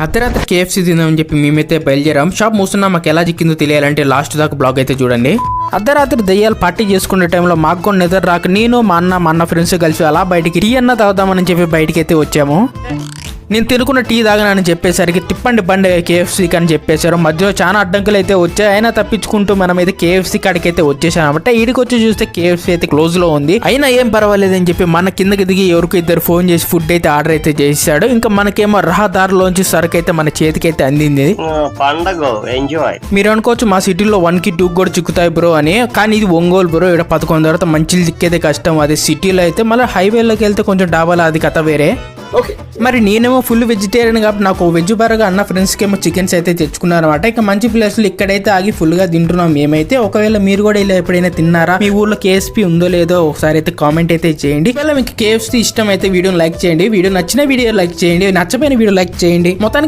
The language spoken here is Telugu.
అర్ధరాత్రి KFC తిందామని చెప్పి మేమైతే బయలుదేరాం. షాప్ మూస్తున్నా మాకు ఎలా చిక్కిందో తెలియాలంటే లాస్ట్ దాకా బ్లాగ్ అయితే చూడండి. అర్ధరాత్రి దయ్యాలు పార్టీ చేసుకునే టైంలో మాకు కూడా నిద్ర రాక నేను మా అన్న ఫ్రెండ్స్ కలిసి అలా బయటికి టీ అన్న తాగుదామని చెప్పి బయటికి అయితే వచ్చాము. నేను తినుకున్న టీ తాగనని చెప్పేసరికి తిప్పండి బండి KFC అని చెప్పేశారు. మధ్యలో చాలా అడ్డంకులు అయితే వచ్చాయి. అయినా తప్పించుకుంటూ మనం అయితే KFC కాడికి అయితే వచ్చేసాం అనమాట. ఈడికి వచ్చి చూస్తే KFC అయితే క్లోజ్ లో ఉంది. అయినా ఏం పర్వాలేదు అని చెప్పి మన కిందకి దిగి ఎవరికి ఇద్దరు ఫోన్ చేసి ఫుడ్ అయితే ఆర్డర్ అయితే చేశాడు. ఇంకా మనకేమో రహదారిలోంచి సరుకు అయితే మన చేతికి అయితే అందింది. మీరు అనుకోవచ్చు మా సిటీలో 1కి 2 కూడా చిక్కుతాయి బ్రో అని, కానీ ఇది ఒంగోలు బ్రో. ఇక్కడ 11 తర్వాత మంచిలు చిక్కేదే కష్టం. అదే సిటీలో అయితే మళ్ళీ హైవేలోకి వెళ్తే కొంచెం డాబాలో అది కథ వేరే. మరి నేనేమో ఫుల్ వెజిటేరియన్ కాబట్టి నాకు వెజ్ బర్గా అన్న ఫ్రెండ్స్కి ఏమో చికెన్స్ అయితే తెచ్చుకున్నారు అనమాట. ఇక మంచి ప్లేస్లో ఇక్కడైతే ఆగి ఫుల్ గా తింటున్నాం మేమైతే. ఒకవేళ మీరు కూడా ఇలా ఎప్పుడైనా తిన్నారా, మీ ఊర్లో KFC ఉందో లేదో ఒకసారి అయితే కామెంట్ అయితే చేయండి. ఒకవేళ మీకు KFC ఇష్టం అయితే వీడియోని లైక్ చేయండి. వీడియో నచ్చిన వీడియో లైక్ చేయండి, నచ్చపోయిన వీడియో లైక్ చేయండి. మొత్తానికి